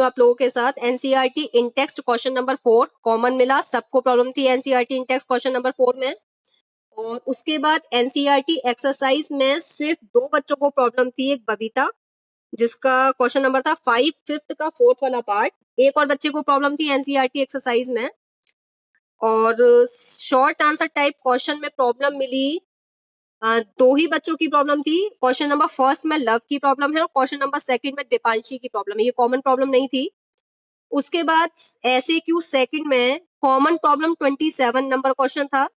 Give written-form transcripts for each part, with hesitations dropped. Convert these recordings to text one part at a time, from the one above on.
आप लोगों के साथ एनसीईआरटी इन टेक्स्ट क्वेश्चन नंबर 4 कॉमन मिला, सबको प्रॉब्लम थी एनसीईआरटी इन टेक्स्ट क्वेश्चन नंबर 4 में। और उसके बाद एनसीईआरटी एक्सरसाइज में सिर्फ 2 बच्चों को प्रॉब्लम थी, एक बबीता जिसका क्वेश्चन नंबर था 5 5th का 4th वाला पार्ट, एक और बच्चे को प्रॉब्लम थी एनसीईआरटी एक्सरसाइज में। और शॉर्ट आंसर टाइप क्वेश्चन में प्रॉब्लम मिली 2 ही बच्चों की प्रॉब्लम थी। क्वेश्चन नंबर फर्स्ट में लव की प्रॉब्लम है और क्वेश्चन नंबर सेकंड में दीपांशी की प्रॉब्लम है, ये कॉमन प्रॉब्लम नहीं थी। उसके बाद ऐसे क्यू सेकंड में कॉमन प्रॉब्लम 27 नंबर क्वेश्चन था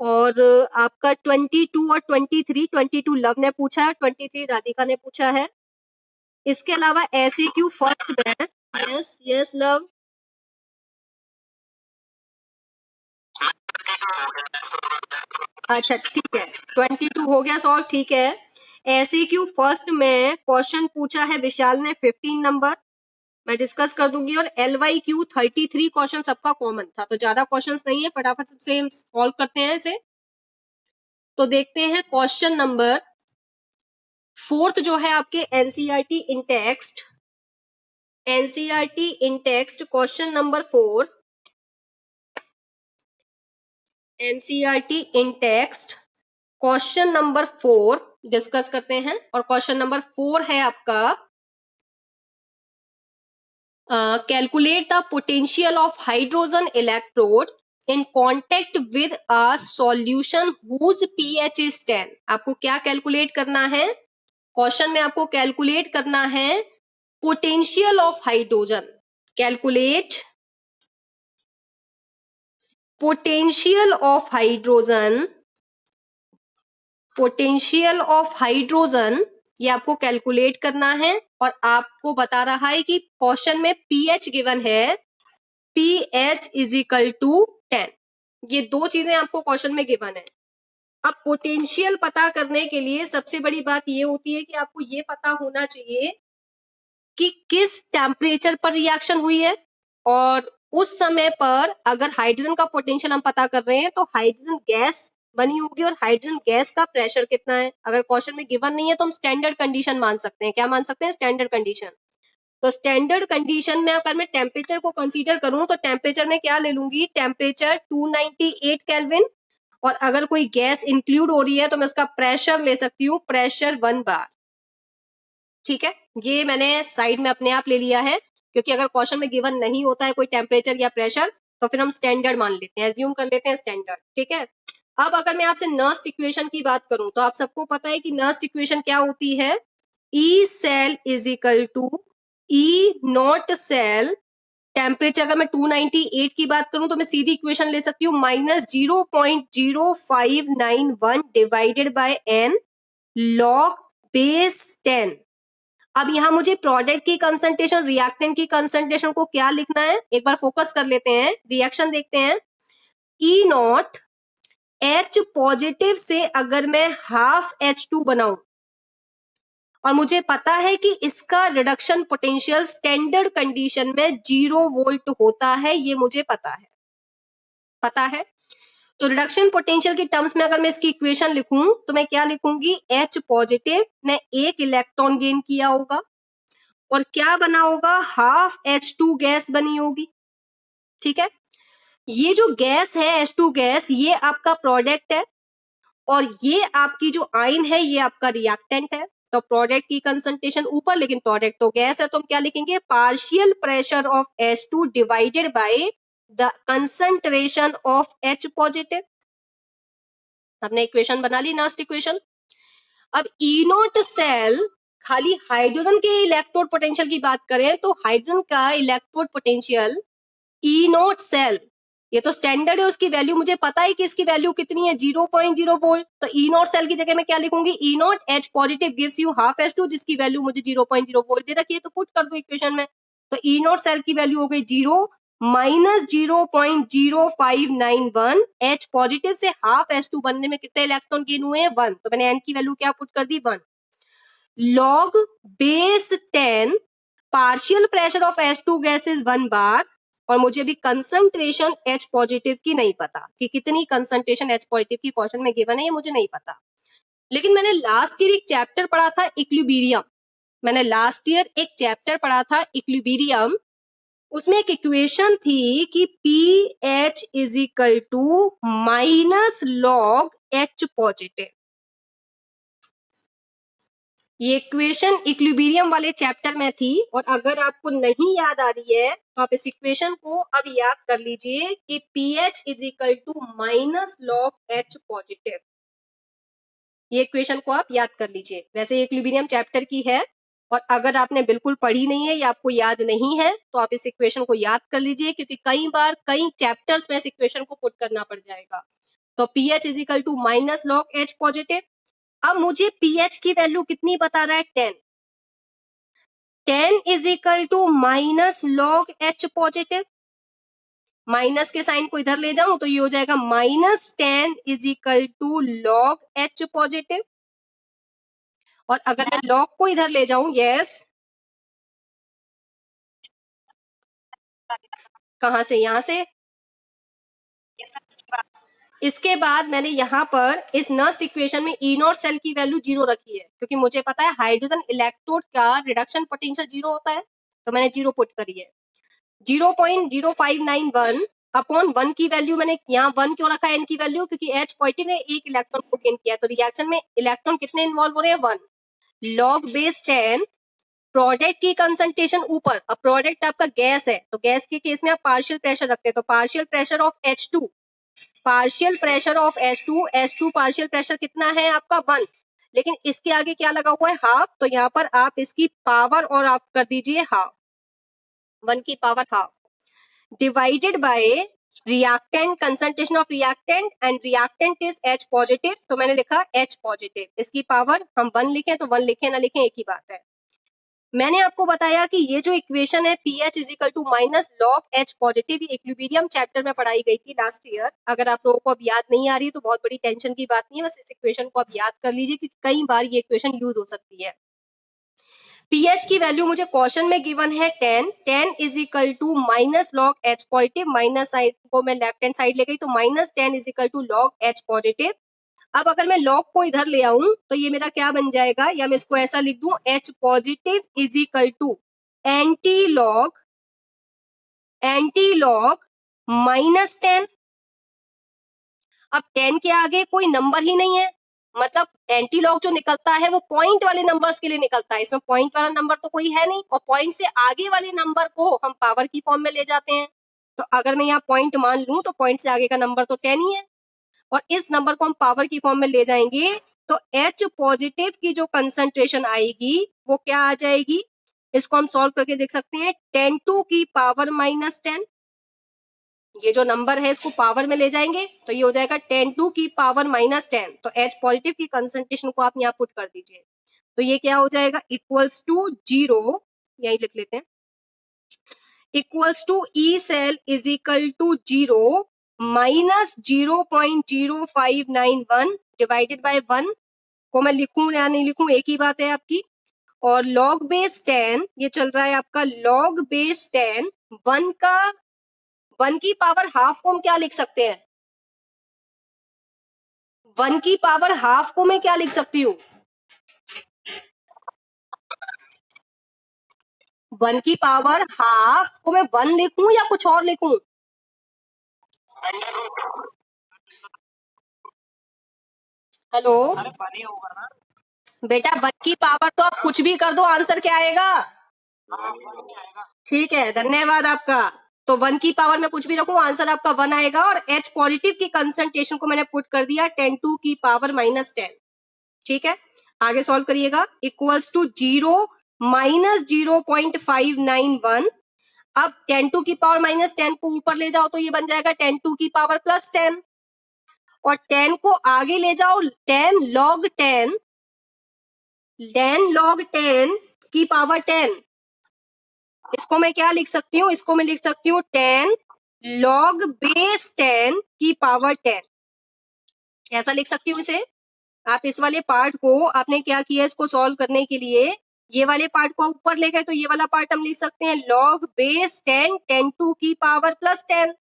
और आपका 22 और 22 लव ने पूछा है, 23 राधिका ने पूछा है। इसके अलावा ऐसे क्यू फर्स्ट में यस यस लव अच्छा ठीक है 22 हो गया सॉल्व, ठीक है। ऐसे क्यू फर्स्ट में क्वेश्चन पूछा है विशाल ने 15 नंबर, मैं डिस्कस कर दूंगी। और LYQ 33 क्वेश्चन सबका कॉमन था, तो ज्यादा क्वेश्चंस नहीं है, फटाफट से हम सॉल्व करते हैं इसे। तो देखते हैं क्वेश्चन नंबर 4th जो है आपके एनसीईआरटी इन टेक्स्ट, एनसीईआरटी इन टेक्स्ट क्वेश्चन नंबर 4, एनसीईआरटी इन टेक्स्ट क्वेश्चन नंबर 4 डिस्कस करते हैं। और क्वेश्चन नंबर 4 है आपका calculate the potential of hydrogen electrode in contact with a solution whose pH is 10। आपको क्या कैलकुलेट करना है, क्वेश्चन में आपको कैलकुलेट करना है potential of hydrogen, calculate potential of hydrogen, potential of hydrogen ये आपको कैलकुलेट करना है। और आपको बता रहा है कि क्वेश्चन में पीएच गिवन है, pH इज इक्वल टू 10, ये 2 चीजें आपको क्वेश्चन में गिवन है। अब पोटेंशियल पता करने के लिए सबसे बड़ी बात ये होती है कि आपको ये पता होना चाहिए कि किस टेम्परेचर पर रिएक्शन हुई है, और उस समय पर अगर हाइड्रोजन का पोटेंशियल हम पता कर रहे हैं तो हाइड्रोजन गैस बनी होगी और हाइड्रोजन गैस का प्रेशर कितना है। अगर क्वेश्चन में गिवन नहीं है तो हम स्टैंडर्ड कंडीशन मान सकते हैं, क्या मान सकते हैं, स्टैंडर्ड कंडीशन। तो स्टैंडर्ड कंडीशन में अगर मैं टेम्परेचर को कंसीडर करूं तो टेम्परेचर में क्या ले लूंगी, टेम्परेचर 298 केल्विन। और अगर कोई गैस इंक्लूड हो रही है तो मैं उसका प्रेशर ले सकती हूँ, प्रेशर 1 बार। ठीक है, ये मैंने साइड में अपने आप ले लिया है क्योंकि अगर क्वेश्चन में गिवन नहीं होता है कोई टेम्परेचर या प्रेशर तो फिर हम स्टैंडर्ड मान लेते हैं, एज्यूम कर लेते हैं स्टैंडर्ड। ठीक है, अब अगर मैं आपसे नर्स्ट इक्वेशन की बात करूं तो आप सबको पता है कि नर्स्ट इक्वेशन क्या होती है, E cell is equal to E not cell. Temperature अगर मैं 298 की बात करूं तो मैं सीधी इक्वेशन ले सकती हूँ -0.0591 divided bye n log base 10। अब यहां मुझे प्रोडक्ट की कंसंट्रेशन, रिएक्टेंट की कंसंट्रेशन को क्या लिखना है, एक बार फोकस कर लेते हैं, रिएक्शन देखते हैं। ई नॉट H पॉजिटिव से अगर मैं हाफ H2 बनाऊं और मुझे पता है कि इसका रिडक्शन पोटेंशियल स्टैंडर्ड कंडीशन में 0 वोल्ट होता है, ये मुझे पता है। तो रिडक्शन पोटेंशियल की टर्म्स में अगर मैं इसकी इक्वेशन लिखूं तो मैं क्या लिखूंगी, H पॉजिटिव ने 1 इलेक्ट्रॉन गेन किया होगा और क्या बना होगा, हाफ H2 गैस बनी होगी। ठीक है, ये जो गैस है H2 गैस, ये आपका प्रोडक्ट है और ये आपकी जो आयन है ये आपका रिएक्टेंट है। तो प्रोडक्ट की कंसंट्रेशन ऊपर, लेकिन प्रोडक्ट तो गैस है, तो हम क्या लिखेंगे, partial pressure of H2 divided by the concentration of H positive. हमने इक्वेशन बना ली, नेक्स्ट इक्वेशन। अब ई नॉट सेल, खाली हाइड्रोजन के इलेक्ट्रोड पोटेंशियल की बात करें तो हाइड्रोजन का electrode potential E not cell, ये तो स्टैंडर्ड है, उसकी वैल्यू मुझे पता है कि इसकी वैल्यू कितनी है, 0.0 वोल्ट। तो ई नॉट सेल की जगह मैं क्या लिखूंगी, E naught H positive gives you half H2 जिसकी वैल्यू मुझे 0.0 वोल्ट दे रखी है, तो पुट कर दो इक्वेशन में। तो ई नॉट सेल की वैल्यू हो गई 0 माइनस 0.0591। H पॉजिटिव से हाफ H2 बनने में कितने इलेक्ट्रॉन गेन हुए हैं, 1। तो मैंने n की वैल्यू क्या पुट कर दी, 1 log base 10 partial pressure of H2 gas is 1 बार। और मुझे भी कंसंट्रेशन H पॉजिटिव की नहीं पता कि कितनी कंसंट्रेशन H पॉजिटिव की क्वेश्चन में गिवन है, ये मुझे नहीं पता। लेकिन मैंने लास्ट ईयर एक चैप्टर पढ़ा था इक्विलिब्रियम, मैंने लास्ट ईयर एक चैप्टर पढ़ा था इक्विलिब्रियम, उसमें एक इक्वेशन थी कि pH is equal to minus log H positive. ये इक्वेशन इक्विलिब्रियम वाले चैप्टर में थी, और अगर आपको नहीं याद आ रही है तो आप इस इक्वेशन को अब याद कर लीजिए कि pH is equal to minus log H positive. ये इक्वेशन को आप याद कर लीजिए। वैसे ये इक्विलिब्रियम चैप्टर की है, और अगर आपने बिल्कुल पढ़ी नहीं है या आपको याद नहीं है तो आप इस इक्वेशन को याद कर लीजिए, क्योंकि कई बार कई चैप्टर्स में इस इक्वेशन को पुट करना पड़ जाएगा। तो pH is equal to minus log H positive. अब मुझे pH की वैल्यू कितनी बता रहा है, 10। 10 is equal to minus log H positive. Minus के साइन को इधर ले जाऊं तो ये हो जाएगा -10 is equal to log H positive. और अगर मैं लॉग को इधर ले जाऊं, यस, कहां से, यहां से। इसके बाद मैंने यहाँ पर इस नस्ट इक्वेशन में ई नॉट सेल की वैल्यू 0 रखी है, क्योंकि मुझे पता है हाइड्रोजन इलेक्ट्रोड का रिडक्शन पोटेंशियल 0 होता है, तो मैंने 0 पुट करी है। 0.0591 अपॉन 1 की वैल्यू मैंने यहाँ 1 क्यों रखा है, n की वैल्यू, क्योंकि H पॉजिटिव ने एक इलेक्ट्रॉन को गेन किया, तो रिएक्शन में इलेक्ट्रॉन कितने इन्वॉल्व हो रहे हैं, 1। लॉग बेस 10, प्रोडक्ट की कंसंट्रेशन ऊपर। अब प्रोडक्ट आपका गैस है, तो गैस के केस में आप पार्शियल प्रेशर रखते हैं, तो partial pressure of H2, partial pressure of H2 partial pressure कितना है आपका, 1। लेकिन इसके आगे क्या लगा हुआ है, हाफ, तो यहाँ पर आप इसकी पावर और आप कर दीजिए हाफ, 1 की power half, divided by reactant, concentration of reactant, and reactant is H positive, तो मैंने लिखा H पॉजिटिव। इसकी पावर हम 1 लिखें तो 1 लिखें ना लिखें एक ही बात है। मैंने आपको बताया कि ये जो इक्वेशन है pH is equal to minus log H positive, ये इक्विलिब्रियम चैप्टर में पढ़ाई गई थी लास्ट ईयर। अगर आप लोगों को अब याद नहीं आ रही है तो बहुत बड़ी टेंशन की बात नहीं है, बस इस इक्वेशन को आप याद कर लीजिए, क्योंकि कई बार ये इक्वेशन यूज हो सकती है। pH की वैल्यू मुझे क्वेश्चन में गिवन है 10 is equal to minus log H positive, minus side को मैं लेफ्ट हैंड साइड ले गई तो -10 is equal to log H positive. अब अगर मैं लॉग को इधर ले आऊं तो ये मेरा क्या बन जाएगा, या मैं इसको ऐसा लिख दूं, H positive is equal to anti log -10। अब 10 के आगे कोई नंबर ही नहीं है, मतलब एंटी लॉग जो निकलता है वो पॉइंट वाले नंबर्स के लिए निकलता है, इसमें पॉइंट वाला नंबर तो कोई है नहीं, और पॉइंट से आगे वाले नंबर को हम पावर की फॉर्म में ले जाते हैं। तो अगर मैं यहाँ पॉइंट मान लूं तो पॉइंट से आगे का नंबर तो 10 ही है, और इस नंबर को हम पावर की फॉर्म में ले जाएंगे तो H पॉजिटिव की जो कंसंट्रेशन आएगी वो क्या आ जाएगी, इसको हम सॉल्व करके देख सकते हैं, 10 की पावर -10। ये जो नंबर है इसको पावर में ले जाएंगे तो ये हो जाएगा 10 की पावर -10। तो H पॉजिटिव की कंसंट्रेशन को आप यहाँ पुट कर दीजिए, तो ये क्या हो जाएगा, इक्वल्स टू 0, यही लिख लेते हैं, equals to E cell is equal to 0 minus 0.0591 divided by 1 को मैं लिखूं या नहीं लिखूं एक ही बात है आपकी। और लॉग बेस 10, ये चल रहा है आपका लॉग बेस 10, 1 की पावर हाफ को हम क्या लिख सकते हैं, 1 की पावर हाफ को मैं क्या लिख सकती हूँ, 1 की पावर हाफ को मैं 1 लिखूं या कुछ और लिखूं, हेलो बेटा, 1 की पावर तो आप कुछ भी कर दो, आंसर क्या आएगा, ठीक है, धन्यवाद आपका। तो 1 की पावर में कुछ भी रखूं, आंसर आपका 1 आएगा, और H पॉजिटिव की कंसंट्रेशन को मैंने पुट कर दिया 10 की पावर -10, ठीक है। आगे सॉल्व करिएगा, इक्वल्स टू 0 माइनस 0.591। अब 10 की पावर -10 को ऊपर ले जाओ तो ये बन जाएगा 10 की पावर +10, और 10 को आगे ले जाओ 10 log 10 की पावर 10। इसको मैं क्या लिख सकती हूँ, इसको मैं लिख सकती हूँ 10 log बेस 10 की पावर 10, ऐसा लिख सकती हूँ इसे। आप इस वाले पार्ट को आपने क्या किया, इसको सॉल्व करने के लिए ये वाले पार्ट को ऊपर ले गए तो ये वाला पार्ट हम लिख सकते हैं log बेस 10 की पावर +10।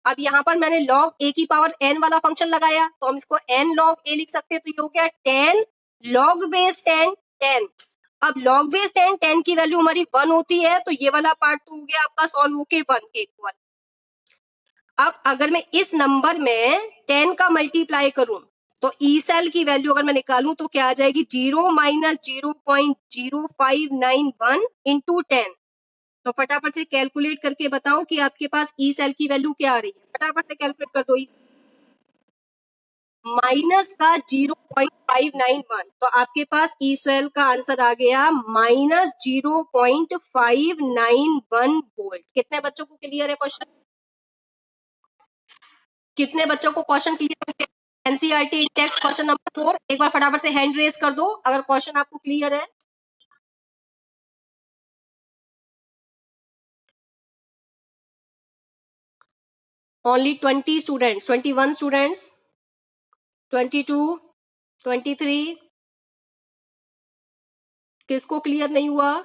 अब यहाँ पर मैंने log a की पावर n वाला फंक्शन लगाया तो हम इसको n log a लिख सकते हैं, तो ये हो गया 10 log बेस 10 10। अब log बेस 10 की वैल्यू हमारी 1 होती है, तो ये वाला पार्ट तो हो गया आपका सॉल्व होके 1 के इक्वल। अब अगर मैं इस नंबर में 10 का मल्टीप्लाई करूं तो ई सेल की वैल्यू अगर मैं निकालूं तो क्या आ जाएगी, 0 माइनस 0.0591 इंटू 10। तो फटाफट से कैलकुलेट करके बताओ कि आपके पास ई सेल की वैल्यू क्या आ रही है, फटाफट से कैलकुलेट कर दो। माइनस का 0.591, तो आपके पास ई सेल का आंसर आ गया माइनस 0.591 वोल्ट। कितने बच्चों को क्लियर है क्वेश्चन? कितने बच्चों को क्वेश्चन क्लियर है? एनसीईआरटी टेक्स्ट क्वेश्चन नंबर 4, एक बार फटाफट से हैंड रेज कर दो अगर क्वेश्चन आपको क्लियर है। ओनली 20 स्टूडेंट्स, 21 स्टूडेंट्स, 22, 23, किसको क्लियर नहीं हुआ?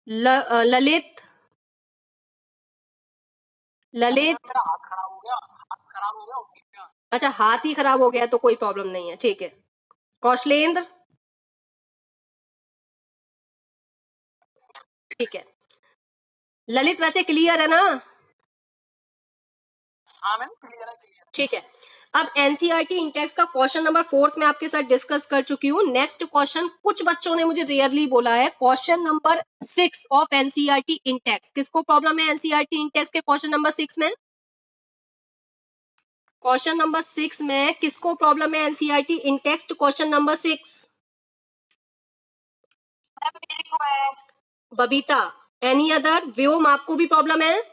ललित, ललित, अच्छा हाथ ही खराब हो गया तो कोई प्रॉब्लम नहीं है, ठीक है। कौशलेंद्र, ठीक है। ललित वैसे क्लियर है ना? ठीक है। अब एनसीईआरटी इंटेक्स का क्वेश्चन नंबर 4 में आपके साथ डिस्कस कर चुकी हूँ। नेक्स्ट क्वेश्चन कुछ बच्चों ने मुझे रेयरली बोला है, question number 6 of NCERT intext. किसको प्रॉब्लम है एनसीईआरटी इंटेक्स के क्वेश्चन नंबर 6 में? क्वेश्चन नंबर 6 में किसको प्रॉब्लम है NCERT intext question number 6? Babita, any other? Vyom आपको भी प्रॉब्लम है?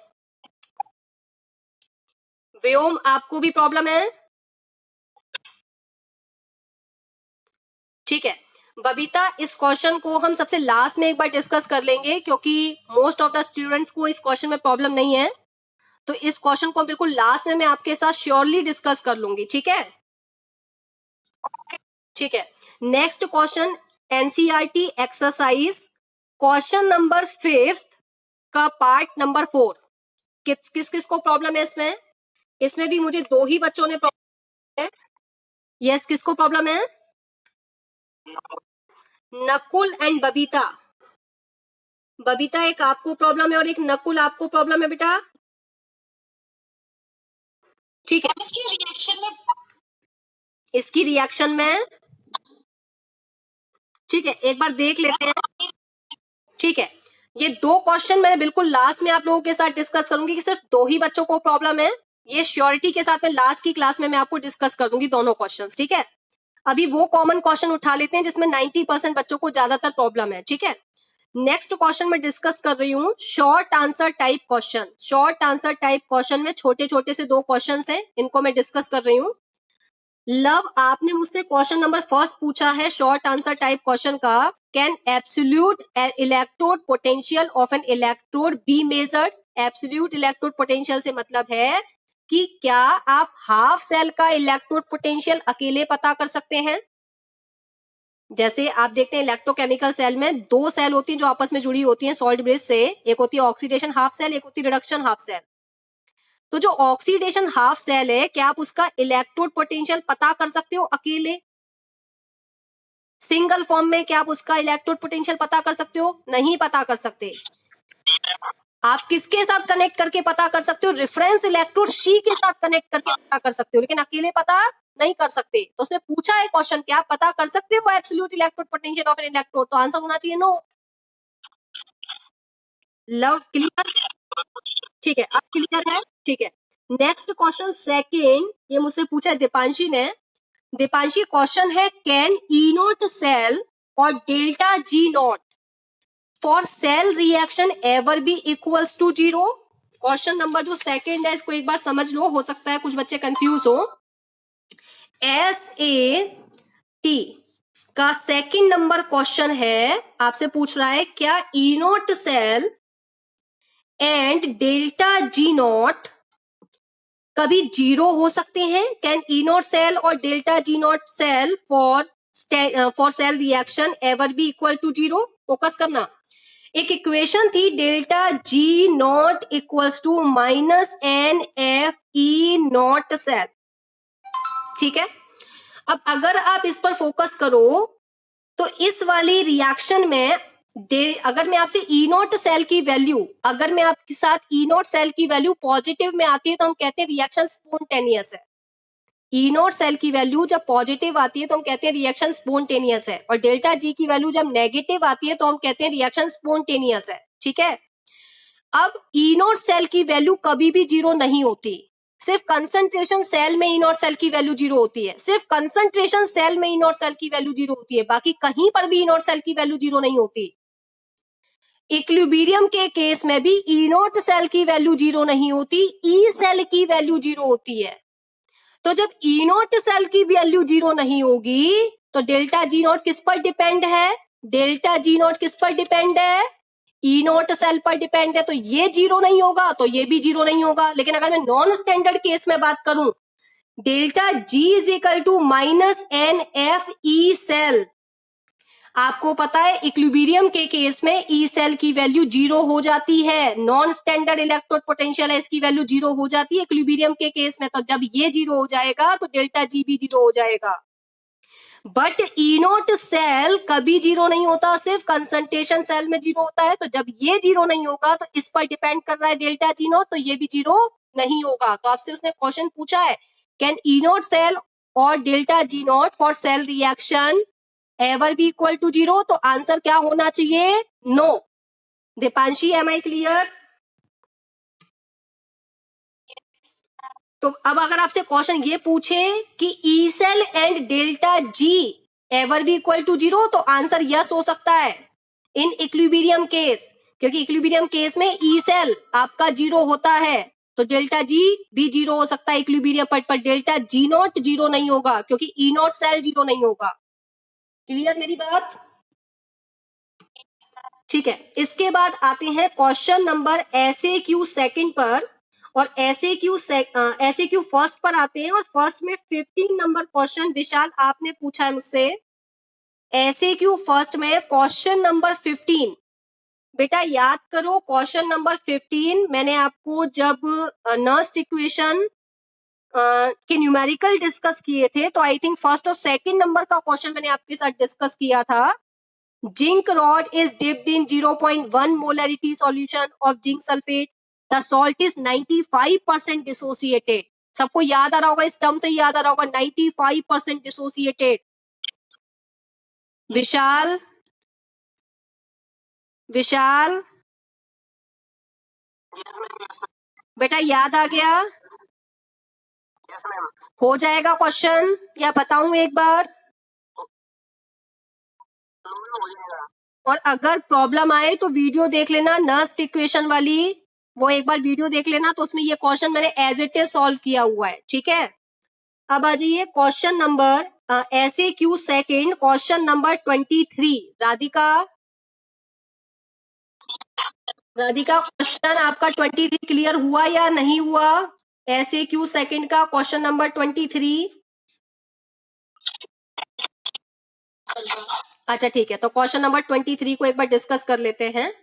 व्योम आपको भी प्रॉब्लम है? ठीक है बबीता, इस क्वेश्चन को हम सबसे लास्ट में एक बार डिस्कस कर लेंगे क्योंकि मोस्ट ऑफ द स्टूडेंट्स को इस क्वेश्चन में प्रॉब्लम नहीं है, तो इस क्वेश्चन को बिल्कुल लास्ट में मैं आपके साथ श्योरली डिस्कस कर लूंगी, ठीक है? ठीक है। Next question NCERT exercise question number 5 का पार्ट नंबर 4। किस किस किस को प्रॉब्लम है इसमें? इसमें भी मुझे 2 ही बच्चों ने प्रॉब्लम है। यस, किसको प्रॉब्लम है? नकुल एंड बबीता। बबीता एक आपको प्रॉब्लम है और एक नकुल आपको प्रॉब्लम है बेटा, ठीक है? इसकी रिएक्शन में ठीक है एक बार देख लेते हैं, ठीक है? ये 2 क्वेश्चन मैं बिल्कुल लास्ट में आप लोगों के साथ डिस्कस करूंगी कि सिर्फ 2 ही बच्चों को प्रॉब्लम है। ये श्योरिटी के साथ मैं लास्ट की क्लास में मैं आपको डिस्कस कर दूंगी दोनों क्वेश्चंस, ठीक है? अभी वो कॉमन क्वेश्चन उठा लेते हैं जिसमें 90% बच्चों को ज्यादातर प्रॉब्लम है, ठीक है? नेक्स्ट क्वेश्चन में डिस्कस कर रही हूँ short answer type question. Short answer type question में छोटे छोटे से 2 क्वेश्चन हैं, इनको मैं डिस्कस कर रही हूँ। लव, आपने मुझसे क्वेश्चन नंबर 1 पूछा है शॉर्ट आंसर टाइप क्वेश्चन का, can absolute electrode potential of N electrode be measured? Absolute electrode potential से मतलब है कि क्या आप हाफ सेल का इलेक्ट्रोड पोटेंशियल अकेले पता कर सकते हैं? जैसे आप देखते हैं इलेक्ट्रोकेमिकल सेल में 2 सेल होती हैं जो आपस में जुड़ी होती हैं सॉल्ट ब्रिज से, एक होती है ऑक्सीडेशन हाफ सेल, एक होती है रिडक्शन हाफ सेल। तो जो ऑक्सीडेशन हाफ सेल है, क्या आप उसका इलेक्ट्रोड पोटेंशियल पता कर सकते हो अकेले? सिंगल फॉर्म में क्या आप उसका इलेक्ट्रोड पोटेंशियल पता कर सकते हो? नहीं पता कर सकते। आप किसके साथ कनेक्ट करके पता कर सकते हो? रेफरेंस इलेक्ट्रोड सी के साथ कनेक्ट करके पता कर सकते हो, लेकिन अकेले पता नहीं कर सकते। तो उसने पूछा है क्वेश्चन, क्या आप पता कर सकते हो absolute electrode potential of N electrode? तो आंसर होना चाहिए नो। Love, clear? ठीक है, अब क्लियर है, ठीक है। नेक्स्ट क्वेश्चन सेकेंड, ये मुझसे पूछा है दीपांशी ने। दीपांशी, क्वेश्चन है कैन ई नॉट सेल और delta G not for cell reaction ever be equals to 0? Question number जो सेकेंड है इसको एक बार समझ लो, हो सकता है कुछ बच्चे कंफ्यूज हो। SAT का सेकेंड नंबर क्वेश्चन है, आपसे पूछ रहा है क्या E not cell and delta G naught कभी 0 हो सकते हैं? कैन ई नॉट सेल और delta G naught cell for cell reaction ever be equal to 0? Focus करना। एक इक्वेशन थी delta G naught equals to minus NF E naught cell, ठीक है? अब अगर आप इस पर फोकस करो तो इस वाली रिएक्शन में अगर मैं आपसे ई नॉट सेल की वैल्यू, अगर मैं आपके साथ ई नॉट सेल की वैल्यू पॉजिटिव में आती है तो हम कहते हैं रिएक्शन स्पॉन्टेनियस है। ई नॉट सेल की वैल्यू जब पॉजिटिव आती है तो हम कहते हैं रिएक्शन स्पॉन्टेनियस है, और डेल्टा जी की वैल्यू जब नेगेटिव आती है तो हम कहते हैं रिएक्शन स्पॉन्टेनियस है। ठीक है, अब ई नॉट सेल की वैल्यू कभी भी जीरो नहीं होती, सिर्फ कंसंट्रेशन सेल में ई नॉट सेल की वैल्यू जीरो होती है, सिर्फ कंसंट्रेशन सेल में ई नॉट सेल की वैल्यू जीरो होती है, बाकी कहीं पर भी ई नॉट सेल की वैल्यू जीरो नहीं होती। इक्विलिब्रियम के केस में भी ई नॉट सेल की वैल्यू जीरो नहीं होती, ई सेल की वैल्यू जीरो होती है। तो जब ई नॉट सेल की वैल्यू जीरो नहीं होगी तो डेल्टा जी नॉट किस पर डिपेंड है? डेल्टा जी नॉट किस पर डिपेंड है? ई नॉट सेल पर डिपेंड है, तो ये जीरो नहीं होगा तो ये भी जीरो नहीं होगा। लेकिन अगर मैं नॉन स्टैंडर्ड केस में बात करूं, delta G is equal to minus N F E cell. आपको पता है इक्विलिब्रियम के केस में ई सेल की वैल्यू जीरो हो जाती है, नॉन स्टैंडर्ड इलेक्ट्रोड पोटेंशियल है, इसकी वैल्यू जीरो हो जाती है इक्विलिब्रियम के केस में। तो जब ये जीरो हो जाएगा तो डेल्टा जी भी जीरो हो जाएगा। बट ई नॉट सेल कभी जीरो नहीं होता, सिर्फ कंसंट्रेशन सेल में जीरो होता है। तो जब ये जीरो नहीं होगा तो इस पर डिपेंड कर रहा है डेल्टा जी नॉट, तो ये भी जीरो नहीं होगा। तो आपसे उसने क्वेश्चन पूछा है, कैन ई नॉट सेल और delta G not for cell reaction ever be equal to zero? तो आंसर क्या होना चाहिए? No. Deepanshi, am I clear? तो अब अगर आपसे क्वेश्चन ये पूछे कि E cell and delta G ever be equal to zero, तो आंसर यस हो सकता है इन इक्विलिब्रियम केस, क्योंकि इक्विलिब्रियम केस में ई सेल आपका जीरो होता है तो डेल्टा जी भी जीरो हो सकता है इक्विलिब्रियम पर डेल्टा जी नॉट जीरो नहीं होगा क्योंकि ई नॉट सेल जीरो नहीं होगा। क्लियर मेरी बात? ठीक है, इसके बाद आते हैं क्वेश्चन नंबर ऐसे क्यू सेकंड पर, और ऐसे क्यू फर्स्ट पर आते हैं। और फर्स्ट में 15 नंबर क्वेश्चन विशाल आपने पूछा है मुझसे। ऐसे क्यू फर्स्ट में क्वेश्चन नंबर 15, बेटा याद करो क्वेश्चन नंबर 15 मैंने आपको जब नर्स्ट इक्वेशन के न्यूमेरिकल डिस्कस किए थे तो आई थिंक फर्स्ट और सेकंड नंबर का क्वेश्चन मैंने आपके साथ डिस्कस किया था। Zinc rod is dipped in 0.1 molarity solution of zinc sulfate. The salt is 95% dissociated. सबको याद आ रहा होगा, इस टर्म से याद आ रहा होगा 95% dissociated. विशाल, विशाल बेटा याद आ गया? हो जाएगा क्वेश्चन या बताऊं एक बार? और अगर प्रॉब्लम आए तो वीडियो देख लेना नर्स्ट इक्वेशन वाली, वो एक बार वीडियो देख लेना, तो उसमें ये क्वेश्चन मैंने एज इट इज सॉल्व किया हुआ है। ठीक है, अब आ जाइए क्वेश्चन नंबर ऐसे Q second question number 23। Radhika, Radhika question आपका 23 क्लियर हुआ या नहीं हुआ? ऐसे क्यू सेकंड का क्वेश्चन नंबर 23। अच्छा ठीक है, तो क्वेश्चन नंबर 23 को एक बार डिस्कस कर लेते हैं।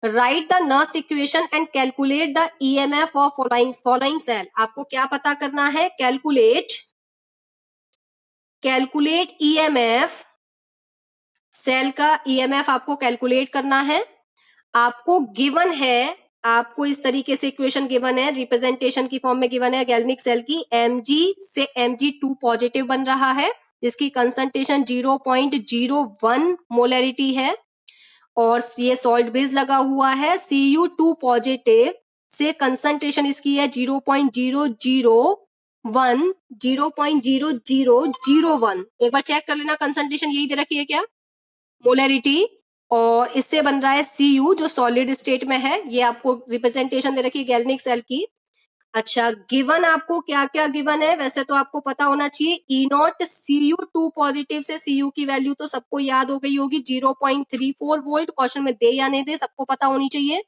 Write the Nernst equation and calculate the EMF of following cell. आपको क्या पता करना है? कैलकुलेट ईएमएफ, सेल का ईएमएफ आपको कैलकुलेट करना है। आपको गिवन है, आपको इस तरीके से इक्वेशन गिवन है, रिप्रेजेंटेशन की फॉर्म में गिवन है गैल्वेनिक सेल की, Mg से Mg2 पॉजिटिव बन रहा है जिसकी कंसंट्रेशन 0.01 मोलरिटी है, और ये सॉल्ट बेस लगा हुआ है। Cu2 पॉजिटिव से कंसंट्रेशन इसकी है 0.001, 0.0001। एक बार चेक कर लेना कंसंट्रेशन यही दे रखी है क्या, मोलरिटी, और इससे बन रहा है Cu जो सॉलिड स्टेट में है। ये आपको रिप्रेजेंटेशन दे रखी है गैल्वेनिक सेल की। अच्छा, गिवन आपको क्या क्या गिवन है वैसे तो आपको पता होना चाहिए। ई नॉट Cu2 पॉजिटिव से Cu की वैल्यू तो सबको याद हो गई होगी 0.34 वोल्ट, क्वेश्चन में दे या नहीं दे सबको पता होनी चाहिए।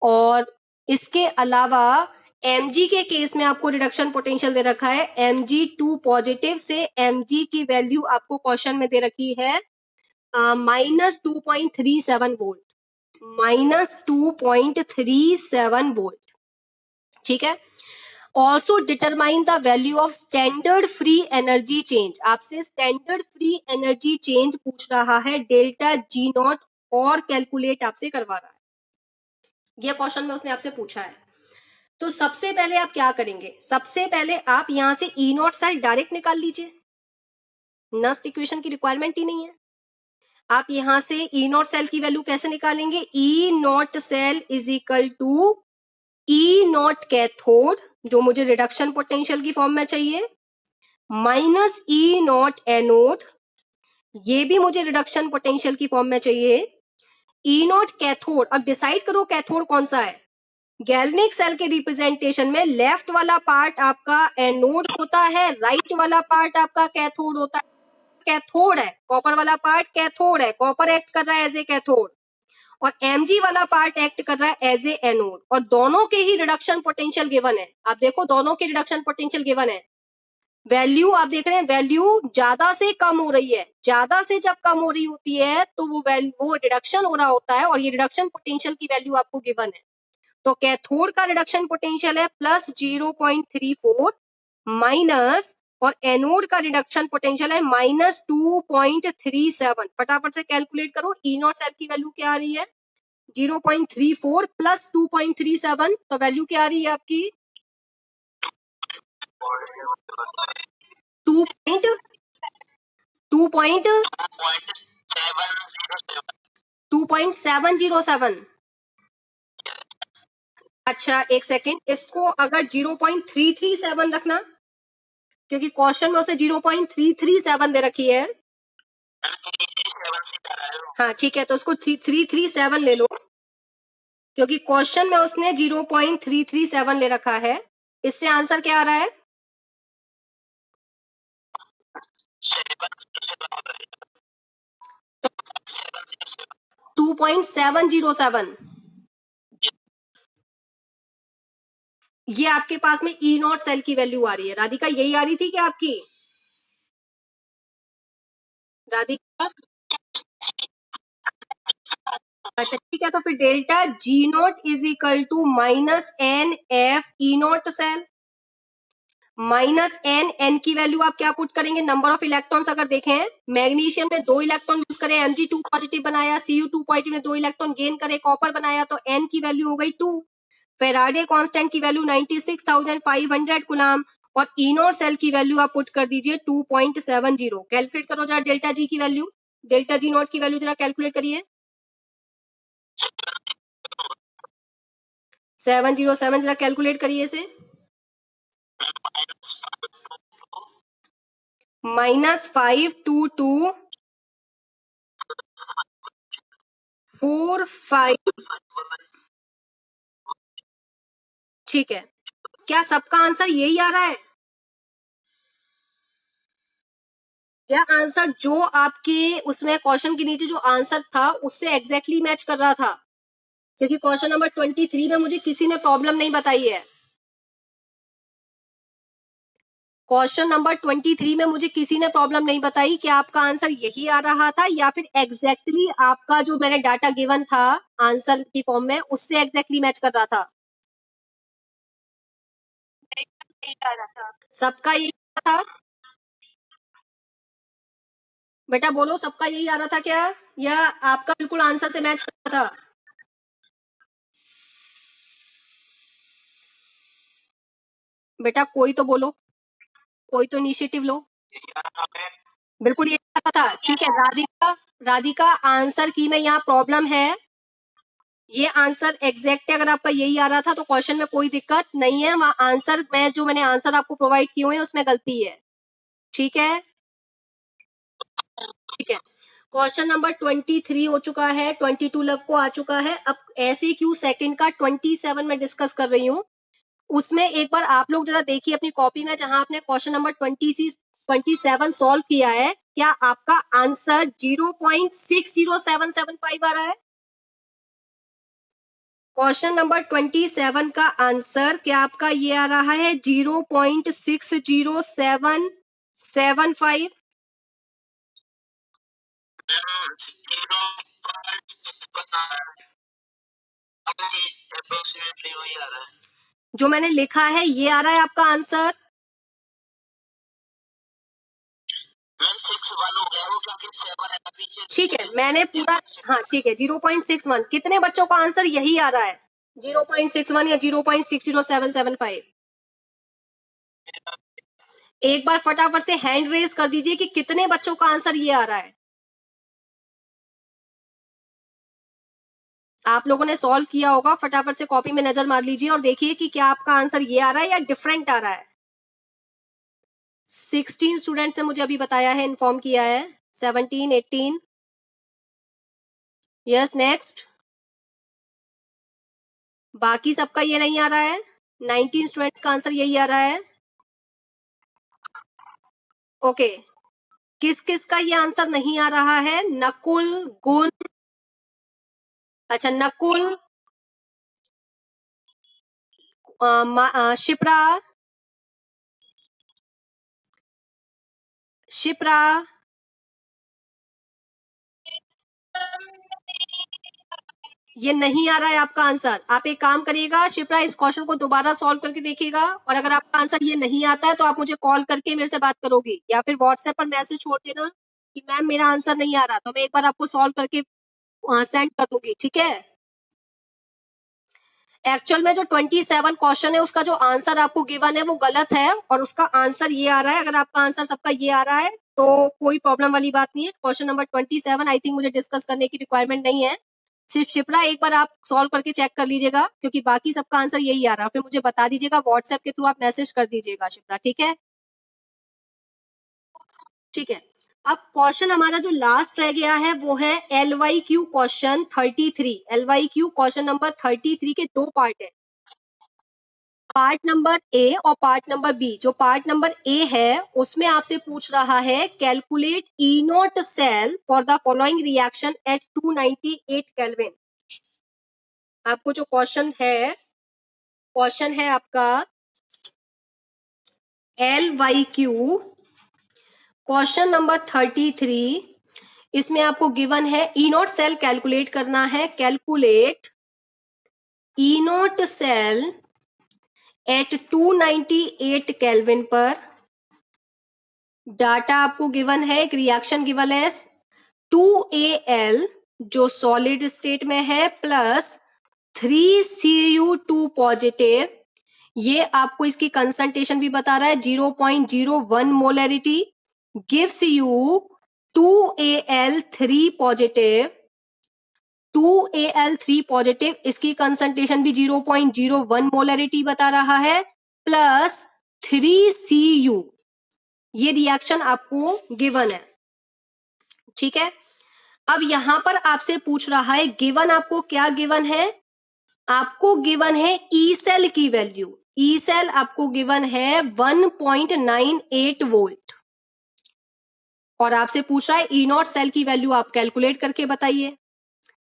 और इसके अलावा Mg के केस में आपको रिडक्शन पोटेंशियल दे रखा है, Mg2 पॉजिटिव से Mg की वैल्यू आपको क्वेश्चन में दे रखी है -2.37 वोल्ट, -2.37 वोल्ट। ठीक है, also determine the value of standard free energy change. आपसे स्टैंडर्ड फ्री एनर्जी चेंज पूछ रहा है, डेल्टा जी नॉट और कैलकुलेट आपसे करवा रहा है। ये क्वेश्चन में उसने आपसे पूछा है। तो सबसे पहले आप क्या करेंगे, सबसे पहले आप यहां से ई नॉट सेल डायरेक्ट निकाल लीजिए, नस्ट इक्वेशन की रिक्वायरमेंट ही नहीं है। आप यहां से ई नॉट सेल की वैल्यू कैसे निकालेंगे, E not cell is equal to E naught cathode, जो मुझे रिडक्शन पोटेंशियल की फॉर्म में चाहिए, माइनस ई नॉट एनोड, ये भी मुझे रिडक्शन पोटेंशियल की फॉर्म में चाहिए, ई नॉट कैथोड। अब डिसाइड करो कैथोड कौन सा है। गैल्वेनिक सेल के रिप्रेजेंटेशन में लेफ्ट वाला पार्ट आपका एनोड होता है, राइट वाला पार्ट आपका कैथोड होता है। कैथोड है, कॉपर वाला पार्ट कैथोड है, कॉपर एक्ट कर रहा है एज ए कैथोड, और Mg वाला पार्ट एक्ट कर रहा है एज ए एनोड, और दोनों के ही रिडक्शन पोटेंशियल गिवन है। आप देखो दोनों के रिडक्शन पोटेंशियल गिवन है। वैल्यू आप देख रहे हैं, वैल्यू ज्यादा से कम हो रही है, ज्यादा से जब कम हो रही होती है तो वो रिडक्शन हो रहा होता है, और ये रिडक्शन पोटेंशियल की वैल्यू आपको गिवन है। तो कैथोड का रिडक्शन पोटेंशियल है +0.34 माइनस, और एनोड का रिडक्शन पोटेंशियल है -2.37। फटाफट से कैलकुलेट करो, ई नॉट सेल की वैल्यू क्या आ रही है, 0.34 प्लस 2.37, तो वैल्यू क्या आ रही है आपकी 2.707। अच्छा एक सेकेंड, इसको अगर 0.337 रखना, क्योंकि क्वेश्चन में उसे 0.337 दे रखी है। हाँ ठीक है, तो उसको 337 ले लो, क्योंकि क्वेश्चन में उसने 0.337 ले रखा है। इससे आंसर क्या आ रहा है, 2.707। ये आपके पास में ई नॉट सेल की वैल्यू आ रही है। राधिका यही आ रही थी क्या आपकी, राधिका? अच्छा ठीक है, तो फिर delta G not is equal to -NF E not cell, -N की वैल्यू आप क्या पुट करेंगे, नंबर ऑफ इलेक्ट्रॉन्स अगर देखें, मैग्नीशियम में 2 इलेक्ट्रॉन यूज करे, Mg2 पॉजिटिव बनाया, Cu2 पॉजिटिव ने 2 इलेक्ट्रॉन गेन करे, कॉपर बनाया, तो N की वैल्यू हो गई 2। फेराडे कांस्टेंट की वैल्यू 96,500 कूलम, और ई नॉट सेल की वैल्यू आप पुट कर दीजिए 2.70। कैलकुलेट करो जरा डेल्टा जी की वैल्यू, डेल्टा जी नॉट की वैल्यू जरा कैलकुलेट करिए। 707 जरा कैलकुलेट करिए इसे, -52245। ठीक है, क्या सबका आंसर यही आ रहा है, क्या आंसर जो आपके उसमें क्वेश्चन के नीचे जो आंसर था उससे एग्जैक्टली मैच कर रहा था, क्योंकि क्वेश्चन नंबर 23 में मुझे किसी ने प्रॉब्लम नहीं बताई है। क्वेश्चन नंबर 23 में मुझे किसी ने प्रॉब्लम नहीं बताई कि आपका आंसर यही आ रहा था, या फिर एग्जैक्टली आपका जो मैंने डाटा गिवन था आंसर की फॉर्म में उससे एग्जैक्टली मैच कर रहा था। सबका यही आ रहा था, बेटा बोलो सबका यही आ रहा था क्या, या आपका बिल्कुल आंसर से मैच कर रहा था? बेटा कोई तो बोलो, कोई तो इनिशिएटिव लो। बिल्कुल ये पता था, ठीक है राधिका, राधिका आंसर की में यहाँ प्रॉब्लम है, ये आंसर एग्जैक्ट है, अगर आपका यही आ रहा था तो क्वेश्चन में कोई दिक्कत नहीं है, वहां आंसर में जो मैंने आंसर आपको प्रोवाइड किए हुए हैं उसमें गलती है, ठीक है, ठीक है। क्वेश्चन नंबर 23 हो चुका है, 22 लव को आ चुका है। अब ऐसे क्यू सेकंड का 27 में डिस्कस कर रही हूँ, उसमें एक बार आप लोग जरा देखिए अपनी कॉपी में, जहां आपने क्वेश्चन नंबर 27 सॉल्व किया है, क्या आपका आंसर 0.60775 आ रहा है? क्वेश्चन नंबर 27 का आंसर क्या आपका ये आ रहा है 0.60775? जो मैंने लिखा है ये आ रहा है आपका आंसर। ठीक है, मैंने पूरा, हाँ ठीक है, 0.61, कितने बच्चों का आंसर यही आ रहा है? 0.61 या 0.60775? एक बार फटाफट से हैंड रेज कर दीजिए कि कितने बच्चों का आंसर ये आ रहा है। आप लोगों ने सॉल्व किया होगा, फटाफट से कॉपी में नजर मार लीजिए और देखिए कि क्या आपका आंसर ये आ रहा है या डिफरेंट आ रहा है। 16 स्टूडेंट ने मुझे अभी बताया है, इन्फॉर्म किया है। 17, 18, यस नेक्स्ट। बाकी सबका ये नहीं आ रहा है। 19 स्टूडेंट्स का आंसर यही आ रहा है। ओके, किस किस का ये आंसर नहीं आ रहा है? नकुल, गुण, अच्छा नकुल, शिप्रा, शिप्रा, ये नहीं आ रहा है आपका आंसर। आप एक काम करिएगा शिप्रा, इस क्वेश्चन को दोबारा सॉल्व करके देखिएगा, और अगर आपका आंसर ये नहीं आता है तो आप मुझे कॉल करके मेरे से बात करोगी, या फिर व्हाट्सएप पर मैसेज छोड़ देना कि मैम मेरा आंसर नहीं आ रहा, तो मैं एक बार आपको सॉल्व करके सेंड कर दूंगी, ठीक है। एक्चुअल में जो 27 क्वेश्चन है उसका जो आंसर आपको गिवन है वो गलत है, और उसका आंसर ये आ रहा है। अगर आपका आंसर सबका ये आ रहा है तो कोई प्रॉब्लम वाली बात नहीं है। क्वेश्चन नंबर 27 आई थिंक मुझे डिस्कस करने की रिक्वायरमेंट नहीं है। सिर्फ शिप्रा एक बार आप सॉल्व करके चेक कर लीजिएगा, क्योंकि बाकी सबका आंसर यही आ रहा है। फिर मुझे बता दीजिएगा, व्हाट्सएप के थ्रू आप मैसेज कर दीजिएगा शिप्रा, ठीक है। ठीक है, अब क्वेश्चन हमारा जो लास्ट रह गया है वो है LYQ question 33। LYQ question number 33 के दो पार्ट है, पार्ट नंबर ए और पार्ट नंबर बी। जो पार्ट नंबर ए है उसमें आपसे पूछ रहा है calculate E not cell for the following reaction at 298 kelvin. आपको जो क्वेश्चन है आपका LYQ क्वेश्चन नंबर 33। इसमें आपको गिवन है ई नॉट सेल कैलकुलेट करना है। Calculate E not cell at 298 kelvin पर। डाटा आपको गिवन है, एक रिएक्शन गिवन है 2Al जो सॉलिड स्टेट में है प्लस 3Cu2 पॉजिटिव। ये आपको इसकी कंसंट्रेशन भी बता रहा है 0.01 molarity gives you 2Al3 positive. 2Al3 positive, इसकी कंसंट्रेशन भी 0.01 मोलरिटी बता रहा है प्लस 3Cu। ये रिएक्शन आपको गिवन है, ठीक है। अब यहां पर आपसे पूछ रहा है, गिवन आपको क्या गिवन है? आपको गिवन है ई सेल की वैल्यू। ई सेल आपको गिवन है 1.98 वोल्ट, और आपसे पूछ रहा है ई नॉट सेल की वैल्यू आप कैलकुलेट करके बताइए।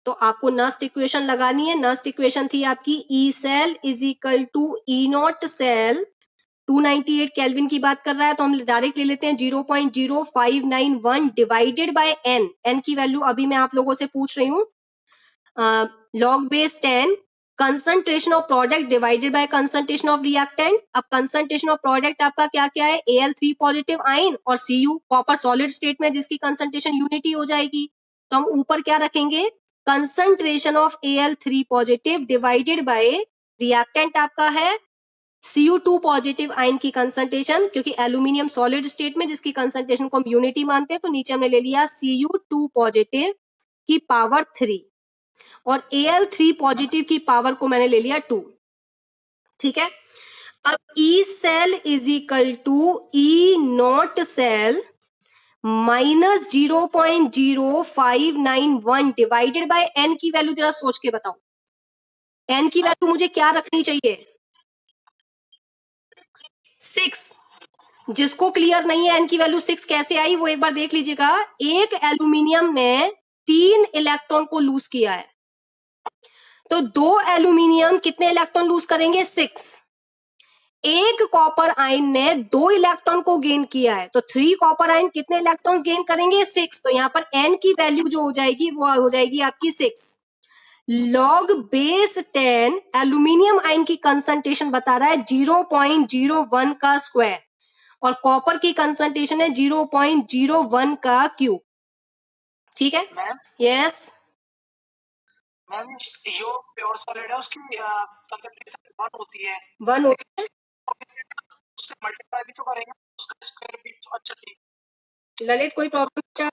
तो आपको नस्ट इक्वेशन लगानी है। नस्ट इक्वेशन थी आपकी E cell is equal to E not cell. 298 kelvin की बात कर रहा है तो हम डायरेक्ट ले लेते हैं 0.0591 डिवाइडेड बाय एन। एन की वैल्यू अभी मैं आप लोगों से पूछ रही हूँ, log base 10 concentration of product divided by concentration of reactant. अब कंसंट्रेशन ऑफ प्रोडक्ट आपका क्या क्या है? Al3 पॉजिटिव आयन और Cu कॉपर सॉलिड स्टेट में, जिसकी कंसंट्रेशन यूनिटी हो जाएगी। तो हम ऊपर क्या रखेंगे? Concentration of Al3 positive divided by reactant आपका है Cu2 पॉजिटिव आयन की कंसंट्रेशन, क्योंकि एल्यूमिनियम सॉलिड स्टेट में जिसकी कंसंट्रेशन को हम यूनिटी मानते हैं, तो नीचे हमने ले लिया Cu2 पॉजिटिव की पावर 3 और Al3 पॉजिटिव की पावर को मैंने ले लिया 2, ठीक है। अब E cell is equal to E not cell minus 0.0591 divided by N की वैल्यू जरा सोच के बताओ। एन की वैल्यू मुझे क्या रखनी चाहिए? 6। जिसको क्लियर नहीं है एन की वैल्यू 6 कैसे आई वो एक बार देख लीजिएगा। एक एल्यूमिनियम ने 3 इलेक्ट्रॉन को लूज किया है, तो 2 एल्यूमिनियम कितने इलेक्ट्रॉन लूज करेंगे? 6। एक कॉपर आयन ने 2 इलेक्ट्रॉन को गेन किया है, तो 3 कॉपर आयन कितने इलेक्ट्रॉन्स गेन करेंगे? 6। तो यहां पर एन की वैल्यू जो हो जाएगी वो हो जाएगी आपकी 6। लॉग बेस 10 एल्यूमिनियम आयन की कंसंट्रेशन बता रहा है 0.01 का स्क्वायर और कॉपर की कंसंट्रेशन है 0.01 का क्यूब। ठीक है, यस मैम, जो प्योर सॉलिड है उसकी कंसंट्रेशन 1 होती है, 1 होती है, उससे मल्टीप्लाई भी तो करेंगे, उसका स्क्वायर भी तो। अच्छा ठीक, ललित कोई प्रॉब्लम क्या?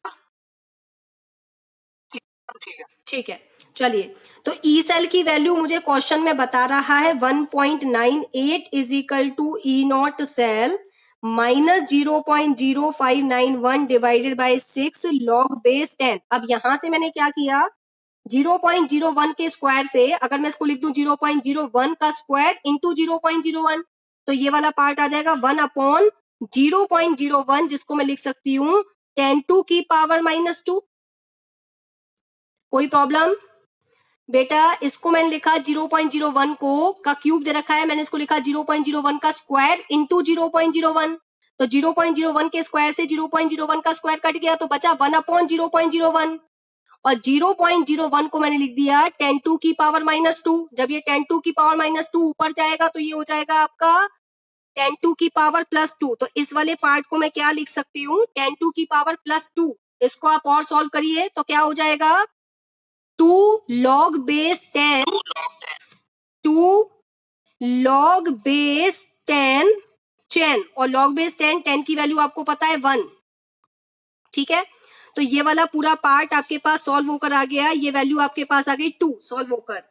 ठीक है, चलिए, तो ई सेल की वैल्यू मुझे क्वेश्चन में बता रहा है 1.98 is equal to E not cell minus 0.0591 divided by 6 log base 10। अब यहां से मैंने क्या किया, 0.01 के स्क्वायर से अगर मैं इसको लिख दूं 0.01 का स्क्वायर इंटू 0.01, तो ये वाला पार्ट आ जाएगा 1/0.01, जिसको मैं लिख सकती हूँ 10 की पावर -2। कोई प्रॉब्लम बेटा? इसको मैंने लिखा 0.01 को का क्यूब दे रखा है, मैंने इसको लिखा 0.01 का स्क्वायर इंटू 0.01, तो 0.01 के स्क्वायर से 0.01 का स्क्वायर कट गया तो बचा 1/0.01 और 0.01 को मैंने लिख दिया 10 की पावर -2। जब ये 10 की पावर -2 ऊपर जाएगा तो ये हो जाएगा आपका 10 की पावर +2। तो इस वाले पार्ट को मैं क्या लिख सकती हूँ, 10 की पावर +2। इसको आप और सॉल्व करिए तो क्या हो जाएगा, 2 log बेस 10 2 log बेस 10 10 और log बेस 10 की वैल्यू आपको पता है 1। ठीक है, तो ये वाला पूरा पार्ट आपके पास सॉल्व होकर आ गया, ये वैल्यू आपके पास आ गई 2 सॉल्व होकर।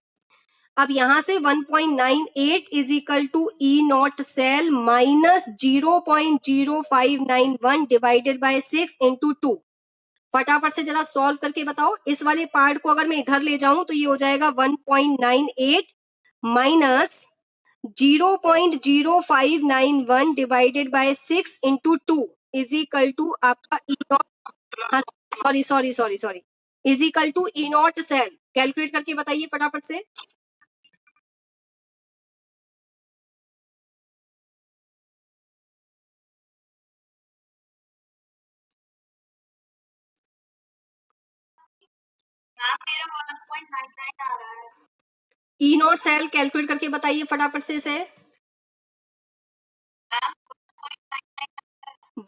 अब यहां से 1.98 is equal to E not cell minus 0.0591 divided by 6 into 2। फटाफट से जरा सॉल्व करके बताओ, इस वाले पार्ट को अगर मैं इधर ले जाऊं तो ये हो जाएगा 1.98 minus 0.0591 divided by 6 into 2 is equal to आपका ई नॉट, हाँ sorry sorry sorry sorry, is equal to E not cell. Calculate करके बताइए फटाफट से। ई नॉट सेल कैलकुलेट करके बताइए फटाफट से इसे।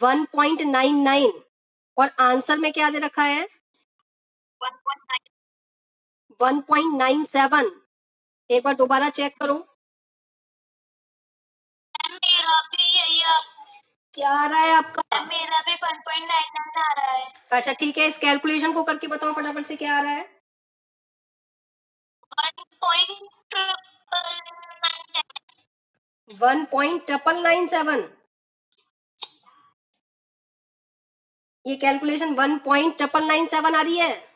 1.99 और आंसर में क्या दे रखा है 1.97। एक बार दोबारा चेक करो, मेरा भी यही क्या आ रहा है आपका? मेरा भी 1.99 आ रहा है। अच्छा ठीक है, इस कैलकुलेशन को करके बताओ फटाफट से क्या आ रहा है। 1.997। ये कैलकुलेशन 1.997 आ रही है।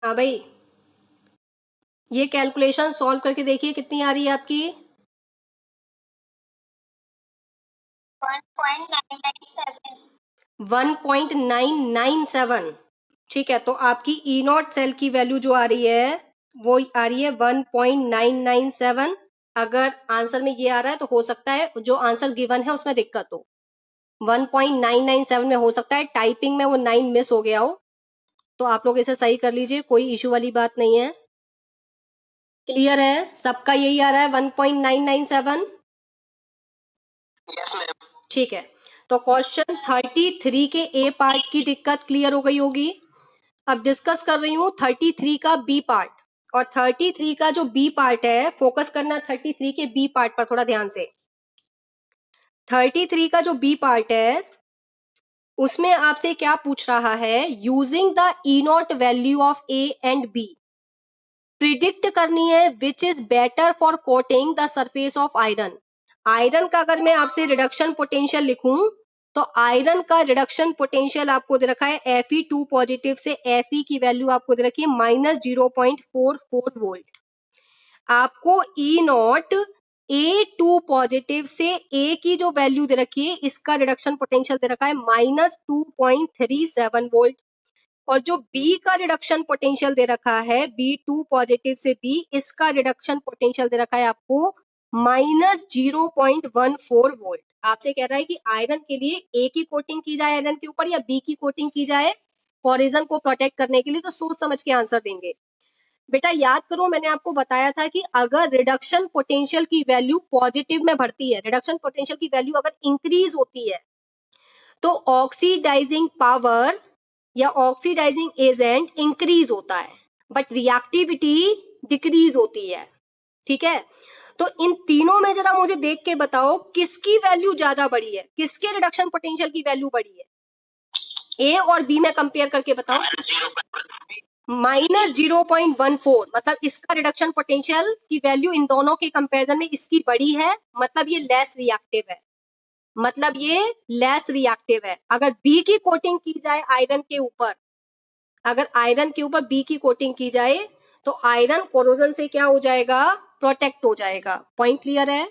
हाँ भाई, ये कैलकुलेशन सॉल्व करके देखिए कितनी आ रही है आपकी। 1.997। ठीक है, तो आपकी ई नॉट सेल की वैल्यू जो आ रही है वो आ रही है 1.997। अगर आंसर में ये आ रहा है तो हो सकता है जो आंसर गिवन है उसमें दिक्कत हो। 1.997 में हो सकता है टाइपिंग में वो 9 मिस हो गया हो, तो आप लोग इसे सही कर लीजिए, कोई इशू वाली बात नहीं है। क्लियर है, सबका यही आ रहा है 1.997। Yes ma'am. ठीक है, तो क्वेश्चन 33 के ए पार्ट की दिक्कत क्लियर हो गई होगी। अब डिस्कस कर रही हूँ 33 का बी पार्ट, और 33 का जो बी पार्ट है, फोकस करना 33 के बी पार्ट पर थोड़ा ध्यान से। 33 का जो बी पार्ट है उसमें आपसे क्या पूछ रहा है, using the E not value of A and B predict करनी है which is better for coating the surface of iron. Iron का अगर मैं आपसे रिडक्शन पोटेंशियल लिखूं तो आयरन का रिडक्शन पोटेंशियल आपको दे रखा है Fe2 पॉजिटिव से Fe की वैल्यू आपको दे रखी है -0.44 वोल्ट। आपको ई नॉट A2 पॉजिटिव से A की जो वैल्यू दे रखी है इसका रिडक्शन पोटेंशियल दे रखा है -2.37 वोल्ट, और जो B का रिडक्शन पोटेंशियल दे रखा है B2 पॉजिटिव से B, इसका रिडक्शन पोटेंशियल दे रखा है आपको -0.14 वोल्ट। आपसे कह रहा है कि आयरन के लिए A की कोटिंग की जाए आयरन के ऊपर या B की कोटिंग की जाए कोरोजन को प्रोटेक्ट करने के लिए, तो सोच समझ के आंसर देंगे। बेटा याद करो, मैंने आपको बताया था कि अगर रिडक्शन पोटेंशियल की वैल्यू पॉजिटिव में बढ़ती है, रिडक्शन पोटेंशियल की वैल्यू अगर इंक्रीज होती है तो ऑक्सीडाइजिंग पावर या ऑक्सीडाइजिंग एजेंट इंक्रीज होता है बट रिएक्टिविटी डिक्रीज होती है। ठीक है, तो इन तीनों में जरा मुझे देख के बताओ किसकी वैल्यू ज्यादा बढ़ी है, किसके रिडक्शन पोटेंशियल की वैल्यू बढ़ी है, ए और बी में कंपेयर करके बताओ। -0.14 मतलब इसका रिडक्शन पोटेंशियल की वैल्यू इन दोनों के कंपैरिजन में इसकी बड़ी है, मतलब ये लेस रिएक्टिव है, मतलब ये लेस रिएक्टिव है। अगर बी की कोटिंग की जाए आयरन के ऊपर, अगर आयरन के ऊपर बी की कोटिंग की जाए तो आयरन कोरोजन से क्या हो जाएगा, प्रोटेक्ट हो जाएगा। पॉइंट क्लियर है?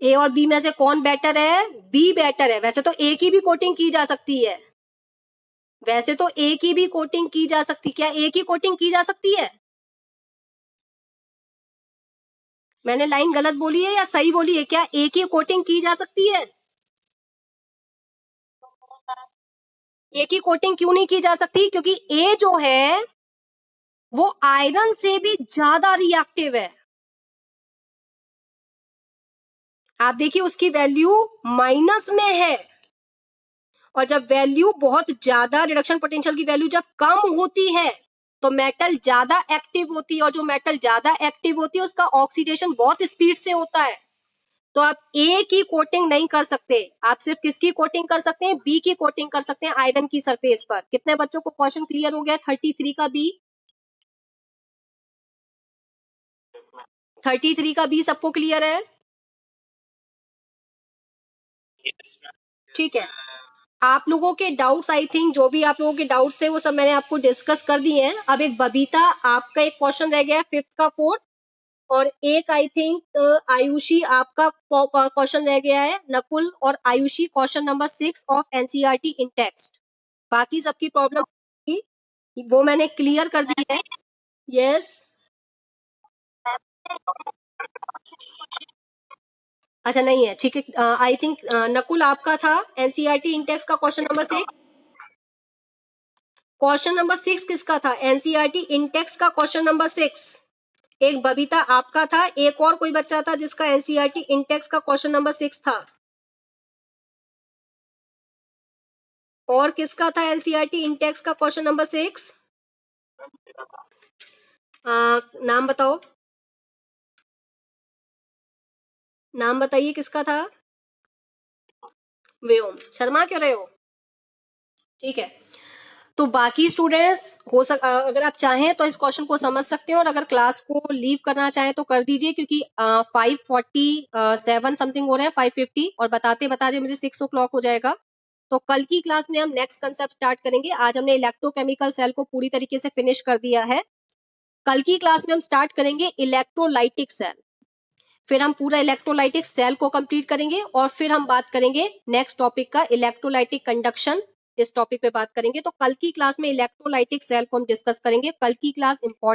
ए और बी में से कौन बेटर है? बी बेटर है। वैसे तो ए की भी कोटिंग की जा सकती है, वैसे तो ए की भी कोटिंग की जा सकती, क्या ए की कोटिंग की जा सकती है? मैंने लाइन गलत बोली है या सही बोली है? क्या ए की कोटिंग की जा सकती है? ए की कोटिंग क्यों नहीं की जा सकती? क्योंकि ए जो है वो आयरन से भी ज्यादा रिएक्टिव है। आप देखिए उसकी वैल्यू माइनस में है, और जब वैल्यू बहुत ज्यादा, रिडक्शन पोटेंशियल की वैल्यू जब कम होती है तो मेटल ज्यादा एक्टिव होती है, और जो मेटल ज्यादा एक्टिव होती है उसका ऑक्सीडेशन बहुत स्पीड से होता है। तो आप ए की कोटिंग नहीं कर सकते, आप सिर्फ किसकी कोटिंग कर सकते हैं? बी की कोटिंग कर सकते हैं आयरन की सरफेस पर। कितने बच्चों को क्वेश्चन क्लियर हो गया? 33 का बी, 33 का बी सबको क्लियर है? ठीक है, आप लोगों के डाउट्स, आई थिंक जो भी आप लोगों के डाउट्स थे वो सब मैंने आपको डिस्कस कर दिए हैं। अब एक बबीता, आपका एक क्वेश्चन रह गया है 5th का 4th, और एक आई थिंक आयुषी आपका क्वेश्चन रह गया है, नकुल और Ayushi question number 6 of NCERT in text. बाकी सबकी प्रॉब्लम वो मैंने क्लियर कर दी है। यस, अच्छा नहीं है, ठीक है। आई थिंक नकुल आपका था एनसीईआरटी इन टेक्स्ट का क्वेश्चन नंबर 6। क्वेश्चन नंबर 6 किसका था? एनसीईआरटी इन टेक्स्ट का क्वेश्चन नंबर 6। एक बबीता आपका था, एक और कोई बच्चा था जिसका एनसीईआरटी इन टेक्स्ट का क्वेश्चन नंबर 6 था, और किसका था एनसीईआरटी इन टेक्स्ट का क्वेश्चन नंबर 6? नाम बताओ, नाम बताइए किसका था? व्योम, शर्मा क्यों रहे हो? ठीक है, तो बाकी स्टूडेंट्स अगर आप चाहें तो इस क्वेश्चन को समझ सकते हो, और अगर क्लास को लीव करना चाहें तो कर दीजिए, क्योंकि 5:47 समथिंग हो रहे हैं, 5:50, और बताते बताते मुझे 6 o'clock हो जाएगा। तो कल की क्लास में हम नेक्स्ट कंसेप्ट स्टार्ट करेंगे। आज हमने इलेक्ट्रोकेमिकल सेल को पूरी तरीके से फिनिश कर दिया है। कल की क्लास में हम स्टार्ट करेंगे इलेक्ट्रोलाइटिक सेल, फिर हम पूरा इलेक्ट्रोलाइटिक सेल को कंप्लीट करेंगे, और फिर हम बात करेंगे नेक्स्ट टॉपिक का इलेक्ट्रोलाइटिक कंडक्शन, इस टॉपिक पे बात करेंगे। तो कल की क्लास में इलेक्ट्रोलाइटिक सेल को हम डिस्कस करेंगे। कल की क्लास इंपॉर्टेंट